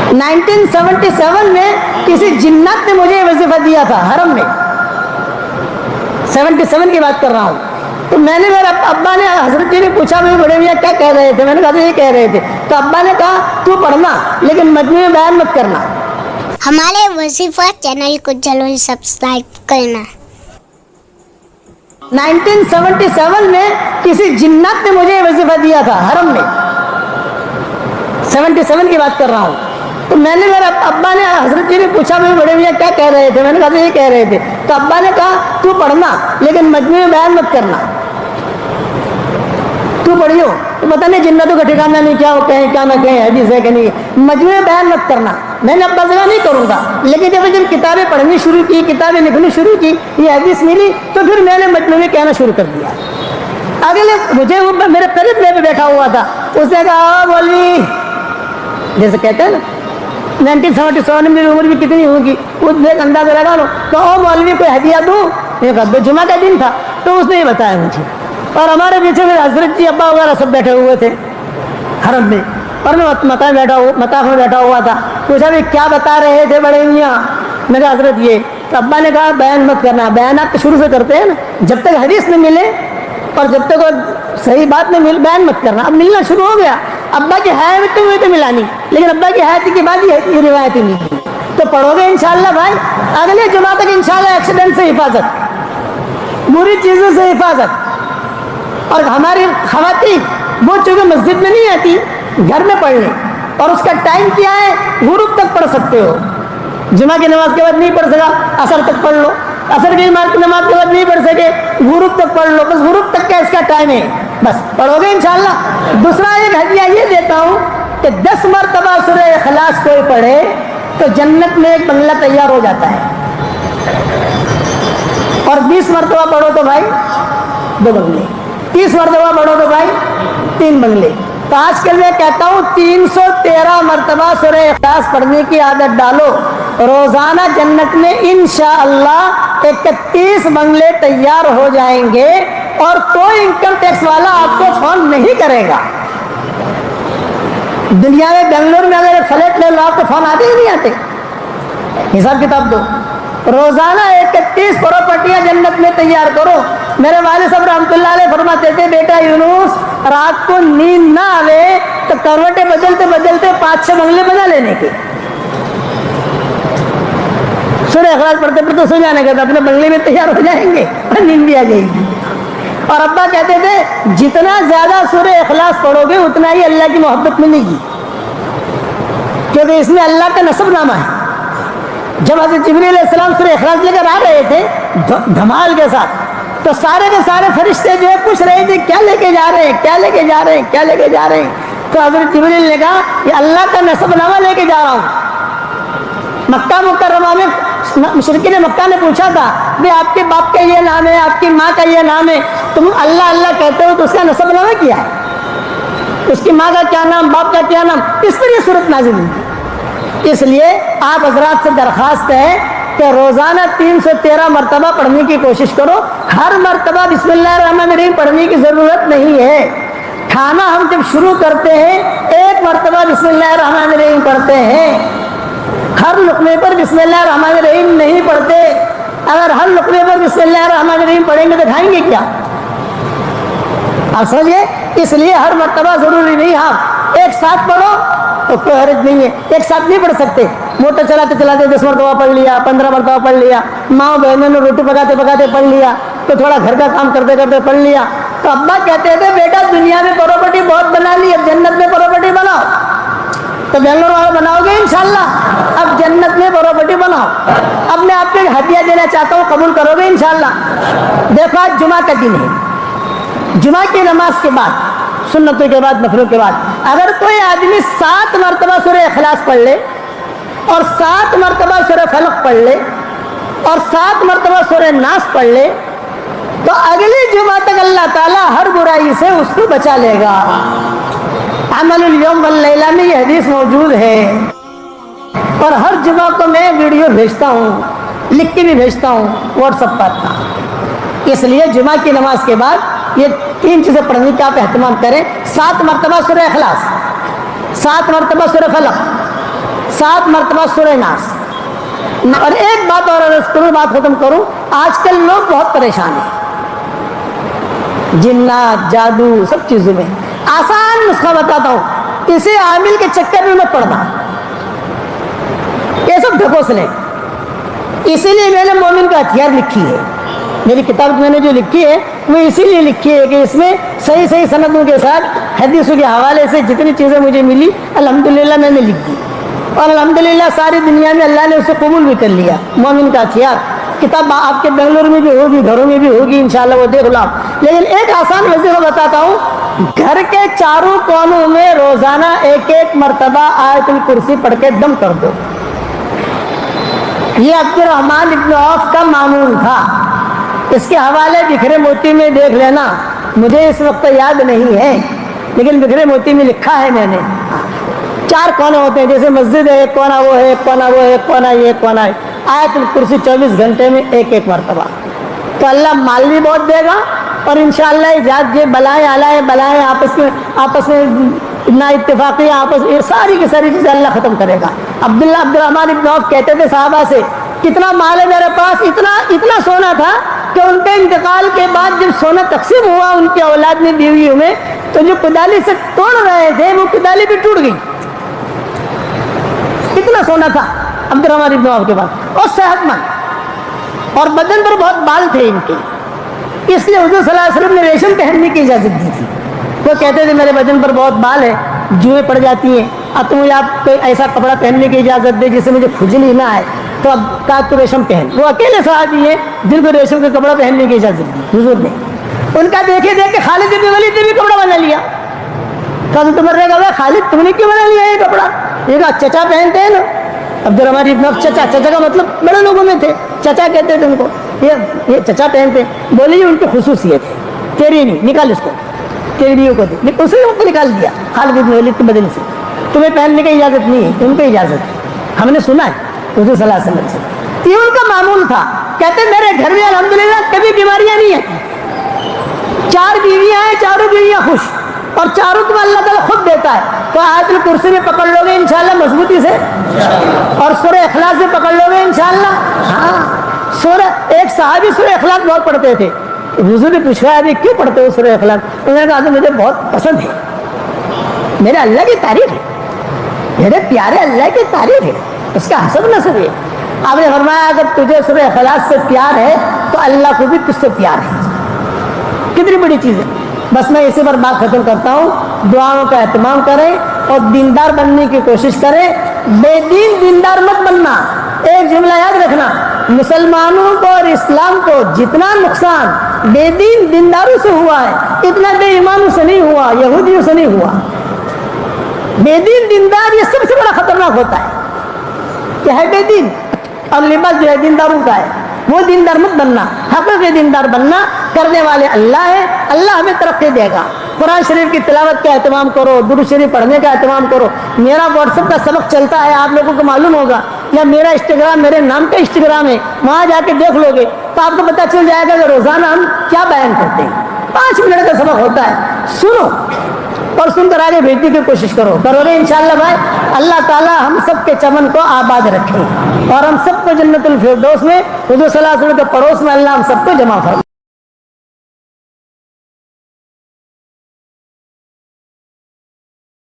1977 میں کسی جنات نے مجھے وظیفہ دیا تھا حرم میں، 77 کی بات کر رہا ہوں. تو میں نے میرے ابا نے حضرت جی نے پوچھا میرے بڑے میاں کیا کہہ رہے تھے، میں نے کہا یہ کہہ رہے تھے. تو ابا نے کہا تو پڑھنا لیکن مجموعے بیان مت کرنا. ہمارے وظیفہ چینل کو ضرور سبسکرائب کرنا. 1977 میں کسی جنات نے مجھے وظیفہ دیا تھا حرم میں، 77 کی بات کر رہا ہوں. تو میں نے میرے ابا نے حضرت جی نے پوچھا میرے بڑے میاں کیا کہہ رہے تھے، میں نے کہا یہ کہہ رہے تھے. تو ابا نے کہا تو پڑھنا لیکن مجموعے بیان مت کرنا. تو پڑھیو تو پتہ نہیں جنتوں کا ٹھکانہ نہیں، کیا وہ کہیں کیا نہ کہیں، حدیث ہے کہ نہیں. مجموعے بیان مت کرنا. میں نے ابا سے کہا نہیں کروں گا، لیکن جب کتابیں پڑھنی شروع کی، کتابیں لکھنی شروع کی، یہ حدیث ملی تو پھر میں نے مجموعے کہنا شروع کر دیا. اگلے مجھے وہ میرے قریب میں بیٹھا ہوا تھا، اس نے کہا مولوی، جیسے کہتے ہیں نا 1977 میں میری عمر بھی کتنی ہوگی اس نے اندازہ لگا لو، تو او مولوی کوئی ہدیہ دوں. جمعہ کا دن تھا تو اس نے یہ بتایا مجھے. اور ہمارے پیچھے میرے حضرت جی ابا وغیرہ سب بیٹھے ہوئے تھے حرم میں، اور میں مطاف میں بیٹھا ہوا تھا. پوچھا بھی کیا بتا رہے تھے بڑے میاں؟ میرے حضرت یہ. تو ابا نے کہا بیان مت کرنا. بیانات تو شروع سے کرتے ہیں نا، جب تک حدیث نہ ملے اور جب تک صحیح بات نہیں مل بیان مت کرنا. اب ملنا شروع ہو گیا. ابا کی حیات ہوئی تو ملانی، لیکن ابا کی حیات کے بعد یہ روایتیں ملی. تو پڑھو گے انشاءاللہ بھائی. اگلے جمعہ تک انشاءاللہ ایکسیڈنٹ سے حفاظت، بری چیزوں سے حفاظت. اور ہماری خواتین وہ چونکہ مسجد میں نہیں آتی، گھر میں پڑھ لیں. اور اس کا ٹائم کیا ہے؟ غروب تک پڑھ سکتے ہو. جمعہ کی نماز کے بعد نہیں پڑھ سکا، عصر تک پڑھ لو. عصر کی نماز کے بعد نہیں پڑھ سکے، غروب تک پڑھ لو. بس غروب تک کا اس کا ٹائم ہے، بس پڑھو گے انشاءاللہ. دوسرا ایک ہدیہ یہ دیتا ہوں کہ 10 مرتبہ سورہ اخلاص کوئی پڑھے تو جنت میں ایک بنگلہ تیار ہو جاتا ہے. اور 20 مرتبہ پڑھو تو بھائی 2 بنگلے، 30 مرتبہ پڑھو تو بھائی 3 بنگلے. تو آج کل میں کہتا ہوں 313 مرتبہ سورہ اخلاص پڑھنے کی عادت ڈالو. روزانہ جنت میں انشاءاللہ 31 بنگلے تیار ہو جائیں گے اور کوئی انکم ٹیکس والا آپ کو فون نہیں کرے گا. دنیا میں بنگلور میں اگر فلیٹ لے لو آپ کو فون آتے ہی نہیں آتے. حساب کتاب دو. روزانہ 31 پراپرٹیاں جنت میں تیار کرو. میرے والد صاحب رحمۃ اللہ علیہ فرماتے تھے بیٹا یونس رات کو نیند نہ آوے تو کروٹیں بدلتے بدلتے 5-6 بنگلے بنا لینے کے. سورہ اخلاص پڑھتے پڑھتے سو جانے کا تو اپنے بنگلے میں تیار ہو جائیں گے اور نیند بھی آ جائے گی. اور ابا کہتے تھے جتنا زیادہ سورہ اخلاص پڑھو گے اتنا ہی اللہ کی محبت ملے گی، کیونکہ اس میں اللہ کا نسب نامہ ہے. جب حضرت جبریل علیہ السلام سورہ اخلاص لے کر آ رہے تھے دھمال کے ساتھ، تو سارے کے سارے فرشتے جو ہے پوچھ رہے تھے کیا لے کے جا رہے ہیں، کیا لے کے جا رہے ہیں، کیا لے کے جا رہے ہیں. تو حضرت جبریل نے کہا یہ اللہ کا نسب نامہ لے کے جا رہا ہوں. مکہ مکرمہ میں مشرکین مکہ نے پوچھا تھا بھائی آپ کے باپ کا یہ نام ہے، آپ کی ماں کا یہ نام ہے، تم اللہ اللہ کہتے ہو تو اس کا نسب نامہ کیا ہے؟ اس کی ماں کا کیا نام، باپ کا کیا نام؟ اس پر یہ صورت نازل ہوئی. اس لیے آپ حضرات سے درخواست ہے کہ روزانہ 313 مرتبہ پڑھنے کی کوشش کرو. ہر مرتبہ بسم اللہ الرحمن الرحیم پڑھنے کی ضرورت نہیں ہے. کھانا ہم جب شروع کرتے ہیں 1 مرتبہ بسم اللہ الرحمن الرحیم پڑھتے ہیں. ہر لقمے پر بسم اللہ الرحمن الرحیم نہیں پڑھتے. اگر ہر لقمے پر بسم اللہ الرحمن الرحیم پڑھیں گے تو کھائیں گے کیا؟ آپ سمجھے؟ اس لیے ہر مرتبہ ضروری نہیں. ہاں ایک ساتھ پڑھو تو کوئی حرج نہیں ہے. ایک ساتھ نہیں پڑھ سکتے، موٹر چلاتے چلاتے 10 مرتبہ پڑھ لیا، 15 مرتبہ پڑھ لیا، ماں بہنوں نے روٹی پکاتے پکاتے پڑھ لیا، تو تھوڑا گھر کا کام کرتے کرتے پڑھ لیا. تو ابا کہتے تھے بیٹا دنیا میں پراپرٹی بہت بنا لی، اب جنت میں پراپرٹی بناؤ. تو بنگلور والا بناؤ گے انشاءاللہ. اب جنت میں پراپرٹی بناؤ. اب میں آپ کو ایک ہدیہ دینا چاہتا ہوں، قبول کرو گے انشاءاللہ. دیکھو آج جمعہ کا دن ہے. جمعہ کی نماز کے بعد، سنتوں کے بعد، نفلوں کے بعد، اگر کوئی آدمی 7 مرتبہ سورہ اخلاص پڑھ لے اور 7 مرتبہ سورہ فلق پڑھ لے اور 7 مرتبہ سورہ ناس پڑھ لے تو اگلی جمعہ تک اللہ تعالیٰ ہر برائی سے اس کو بچا لے گا. عمل الیوم واللیلہ میں یہ حدیث موجود ہے. اور ہر جمعہ کو میں ویڈیو بھیجتا ہوں، لکھ کے بھی بھیجتا ہوں واٹس ایپ پر. اس لیے جمعہ کی نماز کے بعد یہ 3 چیزیں پڑھنے کا آپ اہتمام کریں. 7 مرتبہ سورہ اخلاص، 7 مرتبہ سورہ فلق، 7 مرتبہ سورہ ناس. اور ایک بات اور عرض کروں, بات ختم کروں, آج کل لوگ بہت پریشان ہیں جنات جادو سب چیزوں میں. آسان نسخہ بتاتا ہوں, اسے عامل کے چکر میں مت پڑنا, یہ سب ڈھکوسلے. اسی لیے میں نے مومن کا ہتھیار لکھی ہے, میری کتاب میں نے جو لکھی ہے وہ اسی لیے لکھی ہے کہ اس میں صحیح صحیح سندوں کے ساتھ حدیثوں کے حوالے سے جتنی چیزیں مجھے ملی الحمدللہ میں نے لکھ دی, اور الحمدللہ ساری دنیا میں اللہ نے اسے قبول بھی کر لیا. مومن کا ہتھیار کتاب آپ کے بنگلور میں بھی ہوگی, گھروں میں بھی ہوگی انشاءاللہ, وہ دیکھ لو. لیکن ایک آسان وظیفہ بتاتا ہوں, گھر کے چاروں کونوں میں روزانہ 1 مرتبہ آیت الکرسی پڑھ کے دم کر دو. یہ عبد الرحمن ابن عوف کا معمول تھا. اس کے حوالے بکھرے موتی میں دیکھ لینا, مجھے اس وقت یاد نہیں ہے لیکن بکھرے موتی میں لکھا ہے میں نے. 4 کونے ہوتے ہیں, جیسے مسجد ہے, ایک کونا وہ ہے, ایک کونا وہ ہے, ایک کونا یہ, ایک کونا ہے. آیت الکرسی 24 گھنٹے میں 1 مرتبہ. تو اللہ مال بھی بہت دے گا, اور انشاءاللہ ایجاد یہ بلائیں آلائیں بلائیں آپس میں نا اتفاقی آپس, یہ ساری کی ساری چیزیں اللہ ختم کرے گا. عبد الرحمن ابن عوف کہتے تھے صحابہ سے, کتنا مال ہے میرے پاس, اتنا سونا تھا کہ ان کے انتقال کے بعد جب سونا تقسیم ہوا ان کی اولاد میں بیویوں میں, تو جو کدالی سے توڑ رہے تھے وہ کدالی بھی ٹوٹ گئی. اتنا سونا تھا عبد الرحمن ابن عوف کے پاس, اور صحت مند, اور بدن پر بہت بال تھے ان کے. اس لیے حضور صلی اللہ علیہ وسلم نے ریشم پہننے کی اجازت دی تھی. وہ کہتے تھے میرے بدن پر بہت بال ہے, جوئیں پڑ جاتی ہیں, اب تم آپ کوئی ایسا کپڑا پہننے کی اجازت دے جس سے مجھے کھجلی نہ آئے, تو اب کہا تو ریشم پہن. وہ اکیلے صحابی ہیں جن کو ریشم کا کپڑا پہننے کی اجازت دی حضور نے. ان کا دیکھے دیکھ کے خالد بن ولید نے بھی کپڑا بنا لیا. کہا تو تم رہے گا خالد تم نے کیوں بنا لیا یہ کپڑا؟ یہ کہا چچا پہنتے ہیں نا. عبد الرحمن ابن عوف چچا کا مطلب بڑے لوگوں میں تھے, چچا کہتے تھے ان کو, یہ چچا پہنتے. بولے یہ ان کی خصوصیت ہے, تیری نہیں, نکال اس کو, تیری بیوی کو دے. اسے ان کو نکال دیا خالد بن ولید کے بدن سے. تمہیں پہننے کی اجازت نہیں ہے, ان کو اجازت ہے, ہم نے سنا ہے حضور صلی اللہ علیہ وسلم سے. یہ ان کا معمول تھا. کہتے میرے گھر میں الحمدللہ کبھی بیماریاں نہیں ہیں. 4 بیویاں ہیں, چاروں بیویاں خوش, اور چاروں کو اللہ تعالیٰ خود دیتا ہے. تو آیت الکرسی میں پکڑ لو گے انشاءاللہ مضبوطی سے, اور سورہ اخلاص سے پکڑ لو گے انشاءاللہ. ہاں, ایک صحابی سورہ اخلاص بہت پڑھتے تھے. حضور نے پوچھا ابھی کیوں پڑھتے ہو سورہ اخلاص؟ انہوں نے کہا مجھے بہت پسند ہے, میرے اللہ کی تعریف ہے, میرے پیارے اللہ کی تعریف ہے, اس کا حسب نصب ہے. آپ نے فرمایا اگر تجھے سورہ اخلاص سے پیار ہے تو اللہ کو بھی تجھ سے پیار ہے. کتنی بڑی چیز ہے. بس میں اسی پر بات ختم کرتا ہوں. دعاؤں کا اہتمام کریں اور دیندار بننے کی کوشش کریں. بے دین دیندار مت بننا. ایک جملہ یاد رکھنا, مسلمانوں کو اور اسلام کو جتنا نقصان بے دین دینداروں سے ہوا ہے اتنا بے ایمانوں سے نہیں ہوا, یہودیوں سے نہیں ہوا. بے دین دیندار یہ سب سے بڑا خطرناک ہوتا ہے کہ ہے بے دین, اور لباس جو ہے دینداروں کا ہے, وہ دیندار مت بننا. حقیقی دیندار بننا, کرنے والے اللہ ہے, اللہ ہمیں ترقی دے گا. قرآن شریف کی تلاوت کا اہتمام کرو, درود شریف پڑھنے کا اہتمام کرو. میرا واٹس ایپ کا سبق چلتا ہے, آپ لوگوں کو معلوم ہوگا, یا میرا انسٹاگرام میرے نام کا انسٹاگرام ہے, وہاں جا کے دیکھ لو گے تو آپ کو پتہ چل جائے گا کہ روزانہ ہم کیا بیان کرتے ہیں. 5 منٹ کا سبق ہوتا ہے, سنو اور سن کر آگے بھیجنے کی کوشش کرو گے انشاءاللہ بھائی. اللہ تعالیٰ ہم سب کے چمن کو آباد رکھے, اور ہم سب کو جنت الفردوس میں حضور صلی اللہ علیہ وسلم کے پڑوس میں اللہ ہم سب کو جمع فرمائے.